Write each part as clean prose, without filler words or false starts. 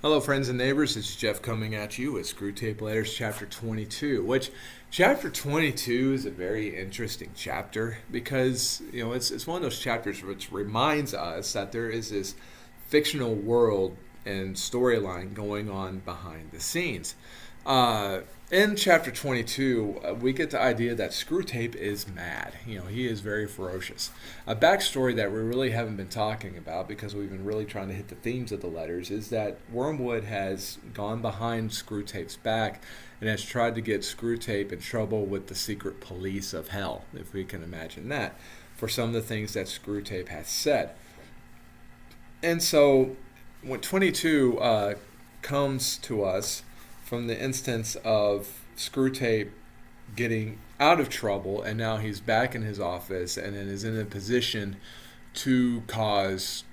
Hello, friends and neighbors. It's Jeff coming at you with Screwtape Letters, chapter 22. Which chapter 22 is a very interesting chapter because it's one of those chapters which reminds us that there is this fictional world and storyline going on behind the scenes. In chapter 22, we get the idea that Screwtape is mad. He is very ferocious. A backstory that we really haven't been talking about because we've been really trying to hit the themes of the letters is that Wormwood has gone behind Screwtape's back and has tried to get Screwtape in trouble with the secret police of hell, if we can imagine that, for some of the things that Screwtape has said. And so when 22 comes to us from the instance of Screwtape getting out of trouble, and now he's back in his office and then is in a position to cause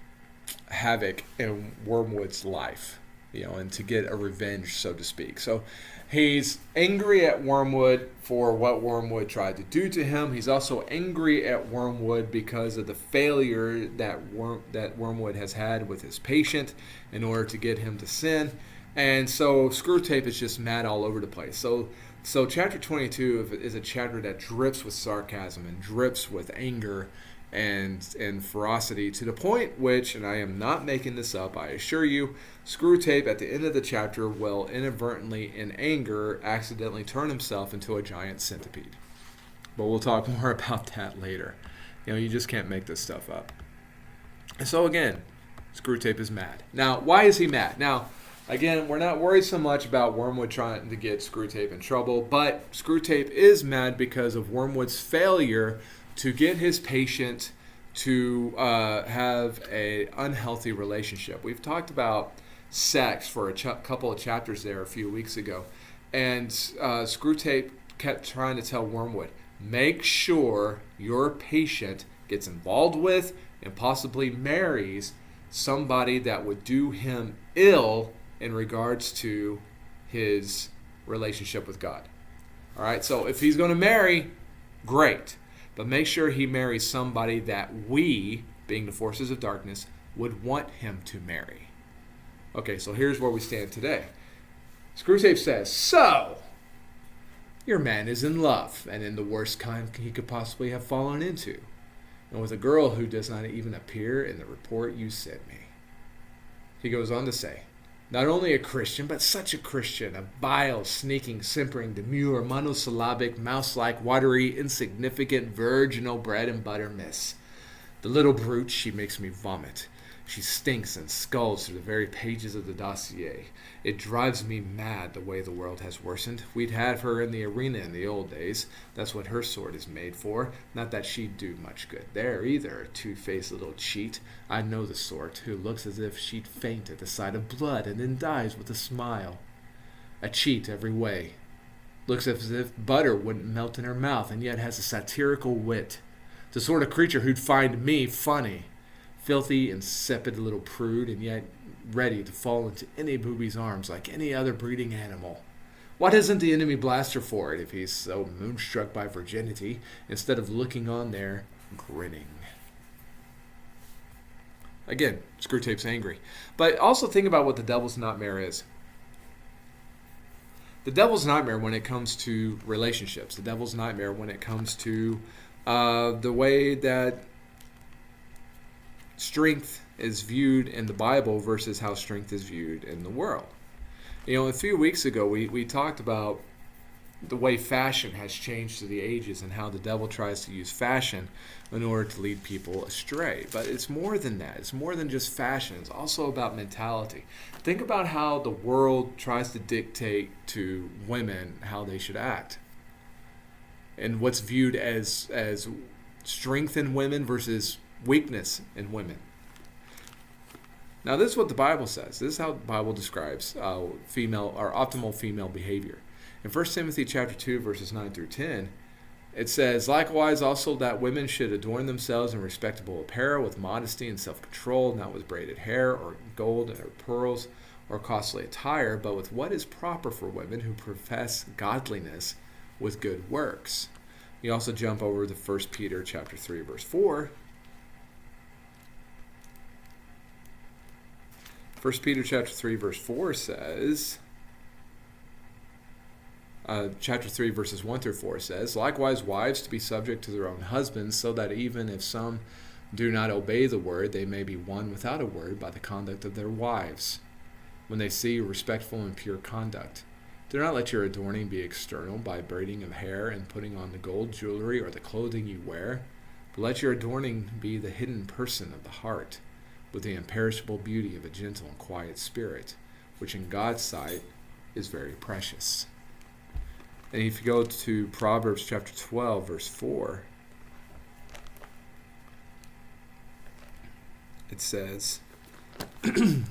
havoc in Wormwood's life, and to get a revenge, so to speak. So he's angry at Wormwood for what Wormwood tried to do to him. He's also angry at Wormwood because of the failure that Wormwood has had with his patient in order to get him to sin. And so Screwtape is just mad all over the place. So chapter 22 is a chapter that drips with sarcasm and drips with anger and ferocity to the point which, and I am not making this up, I assure you, Screwtape at the end of the chapter will inadvertently, in anger, accidentally turn himself into a giant centipede. But we'll talk more about that later. You just can't make this stuff up. And so again, Screwtape is mad. Now, why is he mad? Now, again, we're not worried so much about Wormwood trying to get Screwtape in trouble, but Screwtape is mad because of Wormwood's failure to get his patient to have an unhealthy relationship. We've talked about sex for a couple of chapters there a few weeks ago, and Screwtape kept trying to tell Wormwood, make sure your patient gets involved with and possibly marries somebody that would do him ill in regards to his relationship with God. All right, so if he's going to marry, great. But make sure he marries somebody that we, being the forces of darkness, would want him to marry. Okay, so here's where we stand today. Screwtape says, so, your man is in love, and in the worst kind he could possibly have fallen into, and with a girl who does not even appear in the report you sent me. He goes on to say, not only a Christian, but such a Christian, a vile, sneaking, simpering, demure, monosyllabic, mouse-like, watery, insignificant, virginal bread and butter miss. The little brute, she makes me vomit. She stinks and skulls through the very pages of the dossier. It drives me mad the way the world has worsened. We'd have her in the arena in the old days. That's what her sword is made for. Not that she'd do much good there either, a two-faced little cheat. I know the sort, who looks as if she'd faint at the sight of blood and then dies with a smile. A cheat every way. Looks as if butter wouldn't melt in her mouth and yet has a satirical wit. The sort of creature who'd find me funny. Filthy, insipid little prude, and yet ready to fall into any booby's arms like any other breeding animal. Why doesn't the enemy blast her for it if he's so moonstruck by virginity, instead of looking on there, grinning? Again, Screwtape's angry. But also think about what the devil's nightmare is. The devil's nightmare when it comes to relationships. The devil's nightmare when it comes to the way that strength is viewed in the Bible versus how strength is viewed in the world. A few weeks ago we talked about the way fashion has changed through the ages and how the devil tries to use fashion in order to lead people astray. But it's more than that. It's more than just fashion. It's also about mentality. Think about how the world tries to dictate to women how they should act and what's viewed as strength in women versus weakness in women. Now, this is what the Bible says. This is how the Bible describes female or optimal female behavior. In 1 Timothy chapter 2, verses 9 through 10, it says, likewise also that women should adorn themselves in respectable apparel with modesty and self-control, not with braided hair or gold or pearls or costly attire, but with what is proper for women who profess godliness with good works. You also jump over to 1 Peter chapter 3, verse 4. 1 Peter chapter 3, verse 4 says, chapter 3, verses 1 through 4 says, "Likewise, wives to be subject to their own husbands, so that even if some do not obey the word, they may be won without a word by the conduct of their wives, when they see respectful and pure conduct. Do not let your adorning be external, by braiding of hair and putting on the gold jewelry or the clothing you wear, but let your adorning be the hidden person of the heart, with the imperishable beauty of a gentle and quiet spirit, which in God's sight is very precious." And if you go to Proverbs chapter 12, verse 4, it says, "An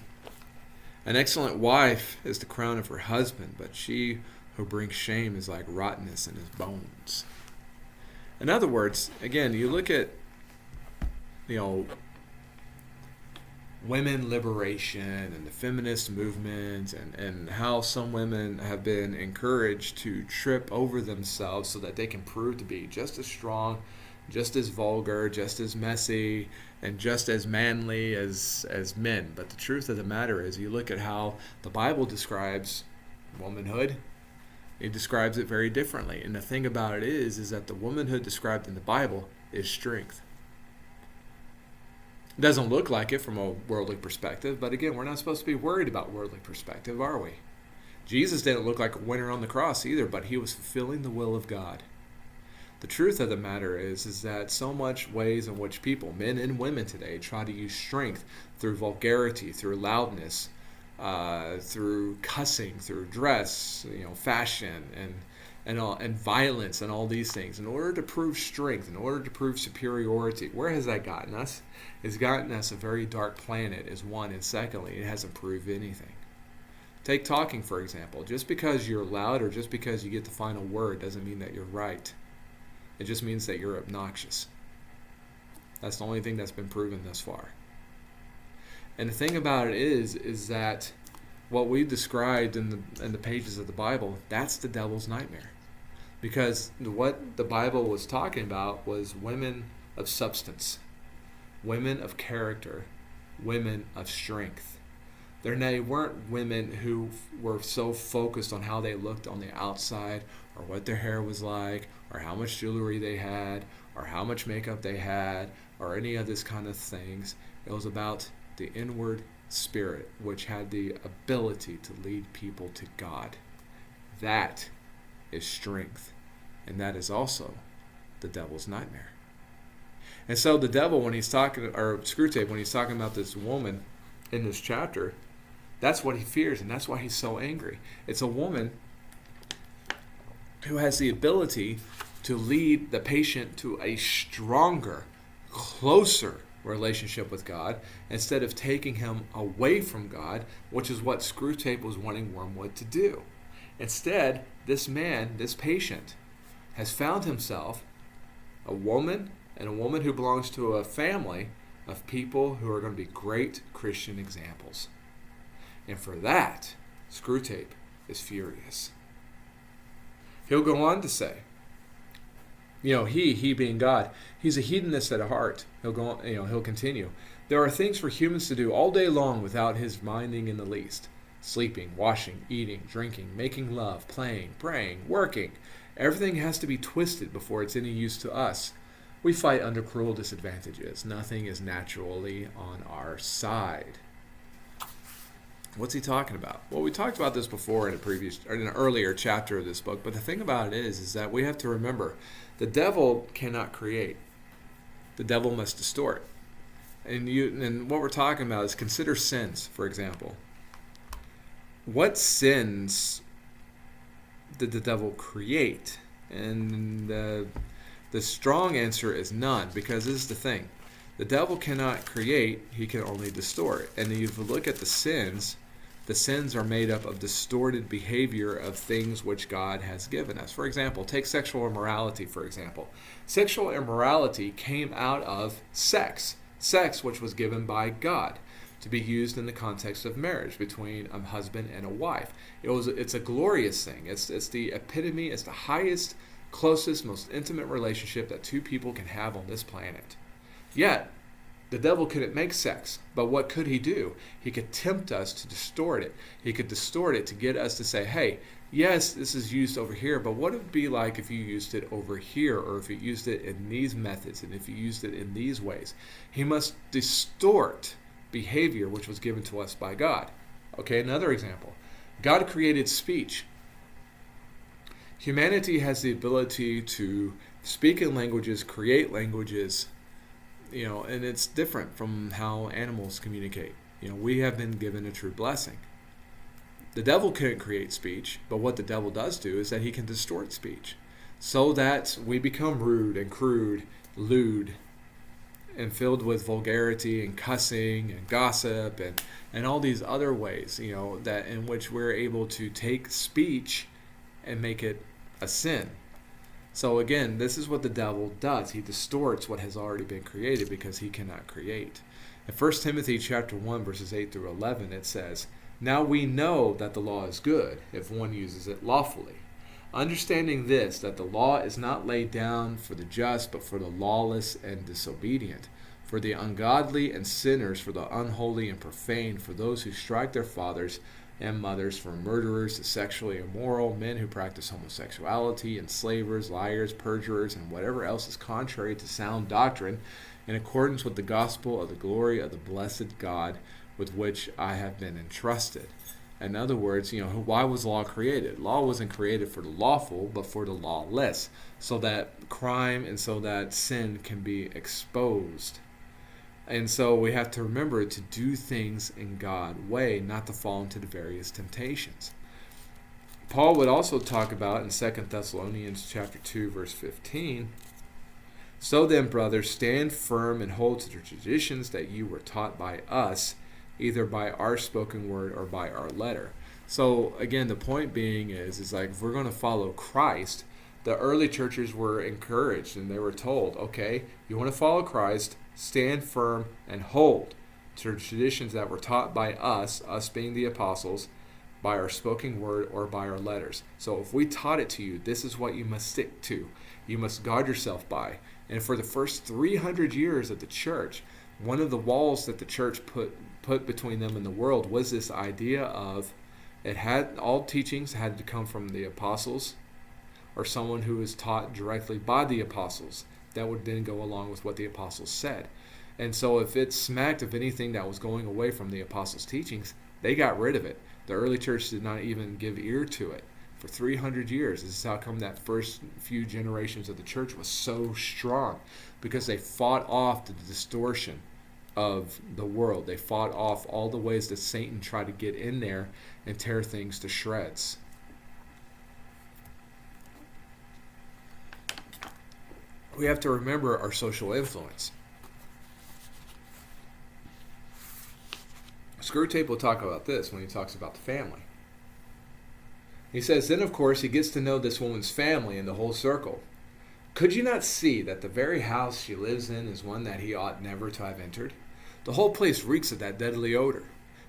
excellent wife is the crown of her husband, but she who brings shame is like rottenness in his bones." In other words, again, you look at, women liberation and the feminist movement and how some women have been encouraged to trip over themselves so that they can prove to be just as strong, just as vulgar, just as messy, and just as manly as men. But the truth of the matter is, you look at how the Bible describes womanhood, it describes it very differently. And the thing about it is that the womanhood described in the Bible is strength. It doesn't look like it from a worldly perspective, but again, we're not supposed to be worried about worldly perspective, are we? Jesus didn't look like a winner on the cross either, but he was fulfilling the will of God. The truth of the matter is that so much ways in which people, men and women today, try to use strength through vulgarity, through loudness, through cussing, through dress, fashion, and violence, and all these things, in order to prove strength, in order to prove superiority. Where has that gotten us? It's gotten us a very dark planet, is one, and secondly, it hasn't proved anything. Take talking, for example. Just because you're loud or just because you get the final word doesn't mean that you're right. It just means that you're obnoxious. That's the only thing that's been proven thus far. And the thing about it is that what we described in the pages of the Bible, that's the devil's nightmare. Because what the Bible was talking about was women of substance, women of character, women of strength. They weren't women who were so focused on how they looked on the outside, or what their hair was like, or how much jewelry they had, or how much makeup they had, or any of this kind of things. It was about the inward spirit, which had the ability to lead people to God. That is strength, and that is also the devil's nightmare. And so the devil, when he's talking, or Screwtape, when he's talking about this woman in this chapter, that's what he fears, and that's why he's so angry. It's a woman who has the ability to lead the patient to a stronger, closer relationship with God, instead of taking him away from God, which is what Screwtape was wanting Wormwood to do. Instead, this man, this patient, has found himself a woman, and a woman who belongs to a family of people who are going to be great Christian examples. And for that, Screwtape is furious. He'll go on to say, he being God, he's a hedonist at heart. He'll continue. There are things for humans to do all day long without his minding in the least. Sleeping, washing, eating, drinking, making love, playing, praying, working. Everything has to be twisted before it's any use to us. We fight under cruel disadvantages. Nothing is naturally on our side. What's he talking about? Well, we talked about this before in an earlier chapter of this book, but the thing about it is that we have to remember the devil cannot create. The devil must distort. And what we're talking about is, consider sins, for example. What sins did the devil create? And the strong answer is none, because this is the thing. The devil cannot create, he can only distort. And if you look at the sins are made up of distorted behavior of things which God has given us. For example, take sexual immorality, for example. Sexual immorality came out of sex which was given by God to be used in the context of marriage between a husband and a wife. It's a glorious thing. It's the epitome, it's the highest, closest, most intimate relationship that two people can have on this planet. Yet, The devil couldn't make sex, but what could he do? He could tempt us to distort it. He could distort it to get us to say, hey, yes, this is used over here, but what would it be like if you used it over here, or if you used it in these methods, and if you used it in these ways? He must distort behavior which was given to us by God. Okay, another example. God created speech. Humanity has the ability to speak in languages, create languages, and it's different from how animals communicate. We have been given a true blessing. The devil couldn't create speech, but what the devil does do is that he can distort speech so that we become rude and crude, lewd, and filled with vulgarity and cussing and gossip and all these other ways, that in which we're able to take speech and make it a sin. So again, this is what the devil does. He distorts what has already been created because he cannot create. In 1 Timothy chapter 1, verses 8 through 11, it says, "Now we know that the law is good if one uses it lawfully. Understanding this, that the law is not laid down for the just, but for the lawless and disobedient, for the ungodly and sinners, for the unholy and profane, for those who strike their fathers and mothers, for murderers, the sexually immoral, men who practice homosexuality, enslavers, liars, perjurers, and whatever else is contrary to sound doctrine, in accordance with the gospel of the glory of the blessed God, with which I have been entrusted." In other words, why was law created? Law wasn't created for the lawful, but for the lawless, so that crime and so that sin can be exposed. And so we have to remember to do things in God's way, not to fall into the various temptations. Paul would also talk about in 2 Thessalonians chapter 2, verse 15, "So then, brothers, stand firm and hold to the traditions that you were taught by us, either by our spoken word or by our letter." So again, the point being is like, if we're going to follow Christ, the early churches were encouraged and they were told, okay, you want to follow Christ, stand firm and hold to the traditions that were taught by us being the apostles, by our spoken word or by our letters. So if we taught it to you, this is what you must stick to. You must guard yourself by. And for the first 300 years of the church, one of the walls that the church put between them and the world was this idea of all teachings had to come from the apostles or someone who was taught directly by the apostles. That would then go along with what the apostles said. And so if it smacked of anything that was going away from the apostles' teachings, they got rid of it. The early church did not even give ear to it. For 300 years, this is how come that first few generations of the church was so strong, because they fought off the distortion of the world. They fought off all the ways that Satan tried to get in there and tear things to shreds. We have to remember our social influence. Screwtape will talk about this when he talks about the family. He says, "Then of course he gets to know this woman's family and the whole circle. Could you not see that the very house she lives in is one that he ought never to have entered? The whole place reeks of that deadly odor.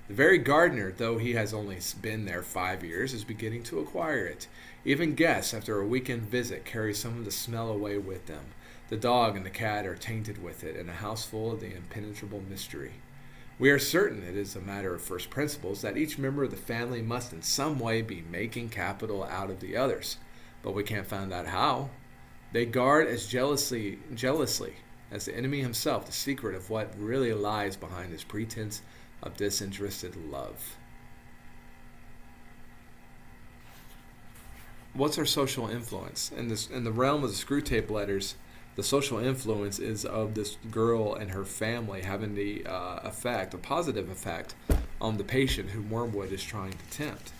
The very gardener, though he has only been there 5 years, is beginning to acquire it. Even guests, after a weekend visit, carry some of the smell away with them. The dog and the cat are tainted with it, and a house full of the impenetrable mystery. We are certain it is a matter of first principles that each member of the family must in some way be making capital out of the others, but we can't find out how. They guard as jealously as the enemy himself the secret of what really lies behind his pretense of disinterested love." What's our social influence? In the realm of the Screwtape letters, the social influence is of this girl and her family having the a positive effect on the patient whom Wormwood is trying to tempt.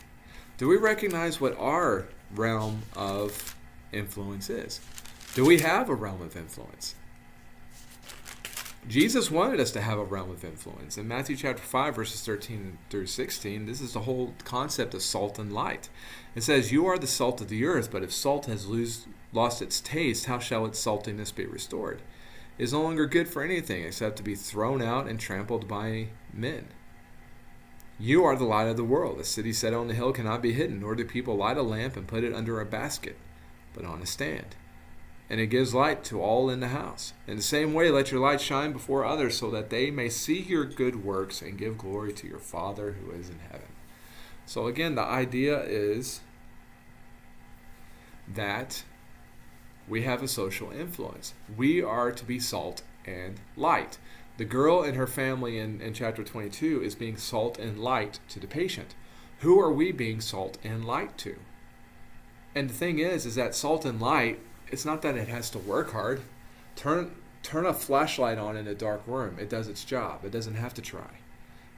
Do we recognize what our realm of influence is? Do we have a realm of influence? Jesus wanted us to have a realm of influence. In Matthew chapter 5, verses 13 through 16, this is the whole concept of salt and light. It says, "You are the salt of the earth, but if salt has lost its taste, how shall its saltiness be restored? It is no longer good for anything except to be thrown out and trampled by men. You are the light of the world. A city set on the hill cannot be hidden, nor do people light a lamp and put it under a basket, but on a stand, and it gives light to all in the house. In the same way, let your light shine before others, so that they may see your good works and give glory to your Father who is in heaven. So again, the idea is that we have a social influence. We are to be salt and light. The girl and her family in chapter 22 is being salt and light to the patient. Who are we being salt and light to? And the thing is that salt and light, it's not that it has to work hard. Turn a flashlight on in a dark room. It does its job. It doesn't have to try.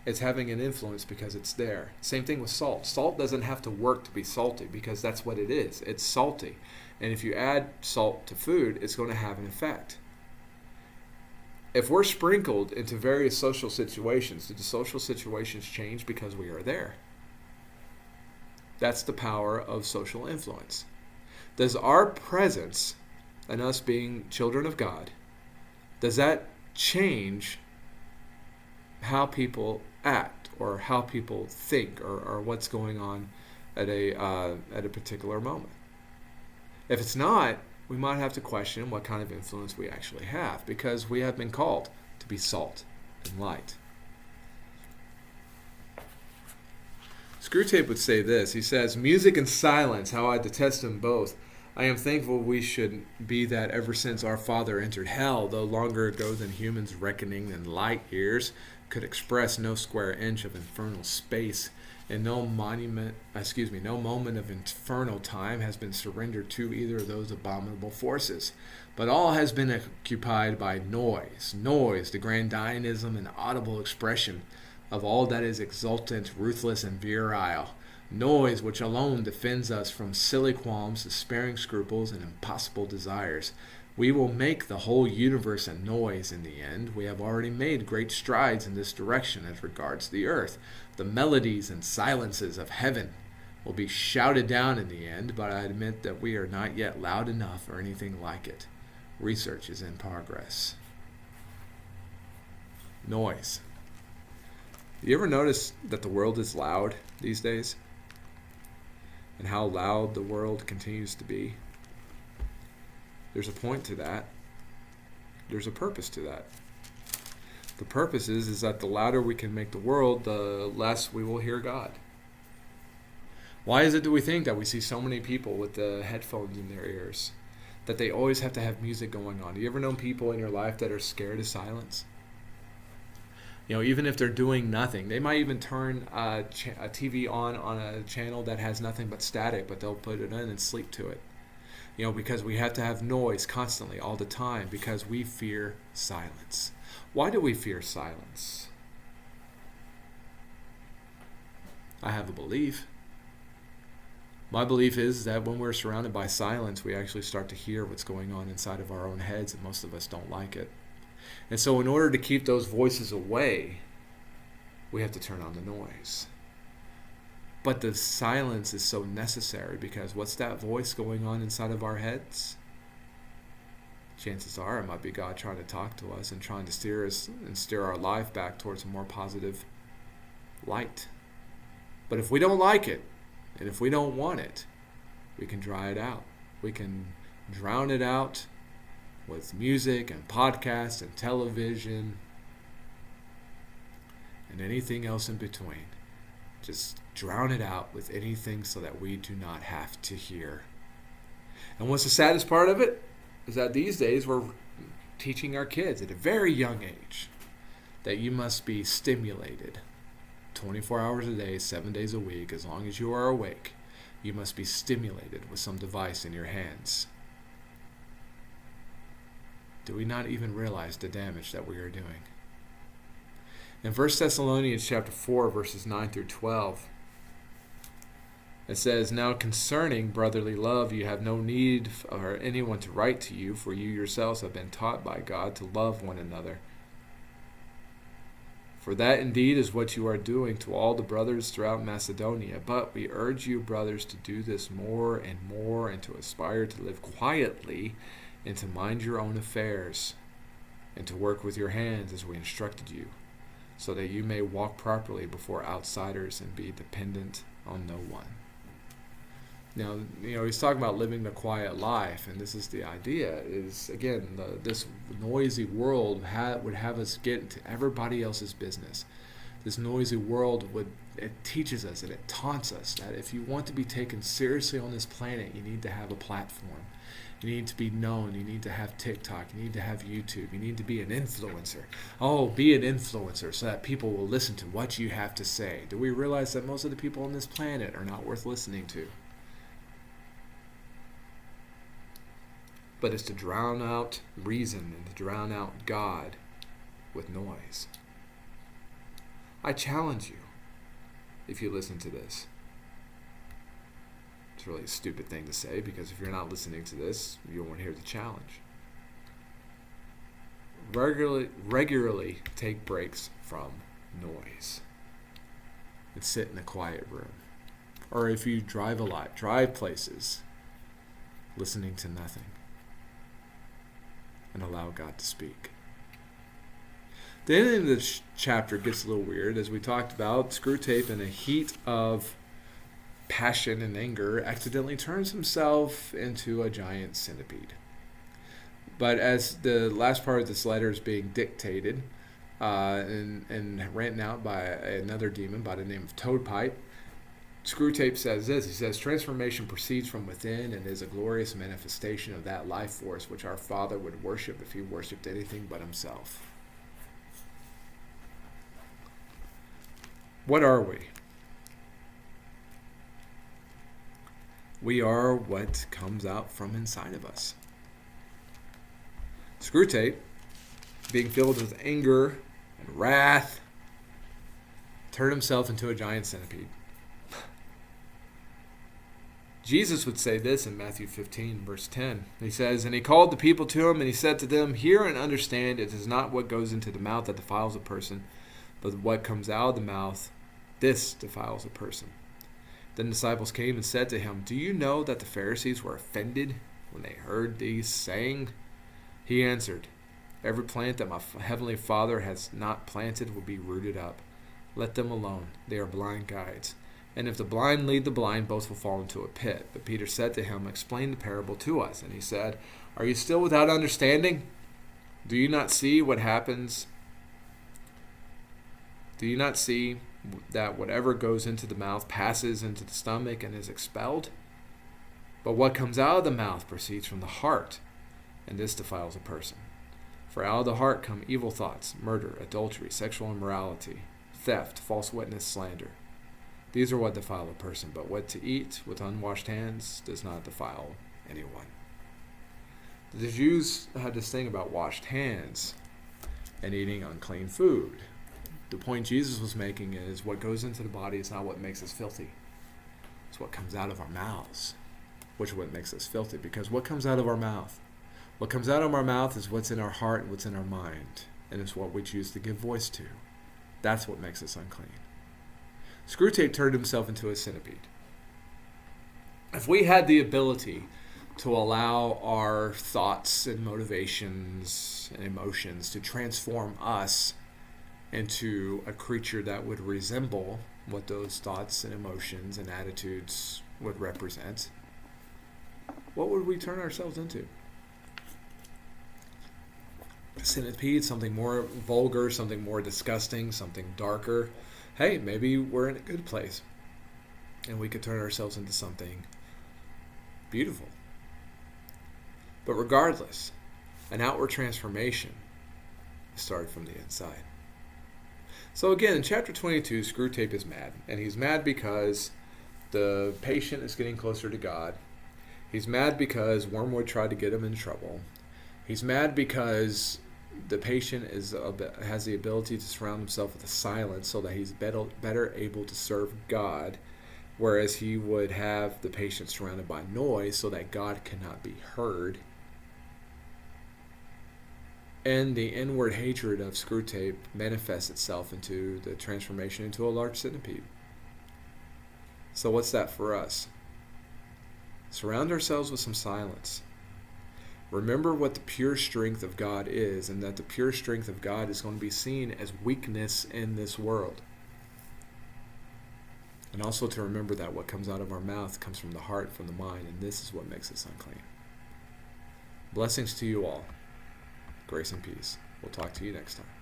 It's having an influence because it's there. Same thing with salt. Salt doesn't have to work to be salty because that's what it is. It's salty. And if you add salt to food, it's going to have an effect. If we're sprinkled into various social situations, do the social situations change because we are there? That's the power of social influence. Does our presence and us being children of God, does that change how people act or how people think or what's going on at a particular moment? If it's not, we might have to question what kind of influence we actually have, because we have been called to be salt and light. Screwtape would say this. He says, "Music and silence, how I detest them both. I am thankful we should be that ever since our Father entered hell, though longer ago than humans reckoning in light years could express no square inch of infernal space, and no moment of infernal time has been surrendered to either of those abominable forces. But all has been occupied by noise, the grandiosum and audible expression of all that is exultant, ruthless, and virile. Noise which alone defends us from silly qualms, despairing scruples, and impossible desires. We will make the whole universe a noise in the end. We have already made great strides in this direction as regards the earth. The melodies and silences of heaven will be shouted down in the end, but I admit that we are not yet loud enough or anything like it. Research is in progress." Noise. You ever notice that the world is loud these days? And how loud the world continues to be? There's a point to that. There's a purpose to that. The purpose is that the louder we can make the world, the less we will hear God. Why is it do we think that we see so many people with the headphones in their ears? That they always have to have music going on? Do you ever know people in your life that are scared of silence? Even if they're doing nothing, they might even turn a TV on a channel that has nothing but static, but they'll put it in and sleep to it. Because we have to have noise constantly, all the time, because we fear silence. Why do we fear silence? I have a belief. My belief is that when we're surrounded by silence, we actually start to hear what's going on inside of our own heads, and most of us don't like it. And so in order to keep those voices away, we have to turn on the noise. But the silence is so necessary, because what's that voice going on inside of our heads? Chances are it might be God trying to talk to us and trying to steer us and steer our life back towards a more positive light. But if we don't like it, and if we don't want it, we can dry it out. We can drown it out with music and podcasts and television and anything else in between. Just drown it out with anything so that we do not have to hear. And what's the saddest part of it is that these days we're teaching our kids at a very young age that you must be stimulated 24 hours a day, 7 days a week. As long as you are awake, you must be stimulated with some device in your hands. Do we not even realize the damage that we are doing? In 1 Thessalonians chapter 4, verses 9 through 12, it says, "Now concerning brotherly love, you have no need for anyone to write to you, for you yourselves have been taught by God to love one another. For that indeed is what you are doing to all the brothers throughout Macedonia. But we urge you, brothers, to do this more and more, and to aspire to live quietly, and to mind your own affairs, and to work with your hands as we instructed you, so that you may walk properly before outsiders and be dependent on no one." He's talking about living the quiet life, and this is the idea: is again this noisy world would have us get into everybody else's business. This noisy world it teaches us and it taunts us that if you want to be taken seriously on this planet, you need to have a platform. You need to be known. You need to have TikTok. You need to have YouTube. You need to be an influencer. Oh, be an influencer so that people will listen to what you have to say. Do we realize that most of the people on this planet are not worth listening to? But it's to drown out reason and to drown out God with noise. I challenge you, if you listen to this. It's really a stupid thing to say, because if you're not listening to this, you won't hear the challenge. Regularly take breaks from noise and sit in a quiet room. Or if you drive a lot, drive places, listening to nothing, and allow God to speak. The ending of this chapter gets a little weird. As we talked about, Screwtape, in a heat of passion and anger, accidentally turns himself into a giant centipede. But as the last part of this letter is being dictated and written out by another demon by the name of Toadpipe, Screwtape says this. He says, transformation proceeds from within and is a glorious manifestation of that life force which our Father would worship if he worshipped anything but himself. What are we? We are what comes out from inside of us. Screwtape, being filled with anger and wrath, turned himself into a giant centipede. Jesus would say this in Matthew 15, verse 10. He says, and he called the people to him, and he said to them, hear and understand, it is not what goes into the mouth that defiles a person, but what comes out of the mouth, this defiles a person. Then the disciples came and said to him, do you know that the Pharisees were offended when they heard these saying? He answered, every plant that my heavenly Father has not planted will be rooted up. Let them alone. They are blind guides. And if the blind lead the blind, both will fall into a pit. But Peter said to him, explain the parable to us. And he said, are you still without understanding? Do you not see what happens? Do you not see that whatever goes into the mouth passes into the stomach and is expelled? But what comes out of the mouth proceeds from the heart, and this defiles a person. For out of the heart come evil thoughts, murder, adultery, sexual immorality, theft, false witness, slander. These are what defile a person, but what to eat with unwashed hands does not defile anyone. The Jews had this thing about washed hands and eating unclean food. The point Jesus was making is what goes into the body is not what makes us filthy. It's what comes out of our mouths, which is what makes us filthy. Because what comes out of our mouth? What comes out of our mouth is what's in our heart and what's in our mind. And it's what we choose to give voice to. That's what makes us unclean. Screwtape turned himself into a centipede. If we had the ability to allow our thoughts and motivations and emotions to transform us into a creature that would resemble what those thoughts and emotions and attitudes would represent, what would we turn ourselves into? A centipede, something more vulgar, something more disgusting, something darker. Hey, maybe we're in a good place and we could turn ourselves into something beautiful. But regardless, an outward transformation started from the inside. So again, in chapter 22, Screwtape is mad. And he's mad because the patient is getting closer to God. He's mad because Wormwood tried to get him in trouble. He's mad because the patient has the ability to surround himself with a silence so that he's better able to serve God, whereas he would have the patient surrounded by noise so that God cannot be heard. And the inward hatred of Screwtape manifests itself into the transformation into a large centipede. So what's that for us? Surround ourselves with some silence. Remember what the pure strength of God is, and that the pure strength of God is going to be seen as weakness in this world. And also to remember that what comes out of our mouth comes from the heart, from the mind, and this is what makes us unclean. Blessings to you all. Grace and peace. We'll talk to you next time.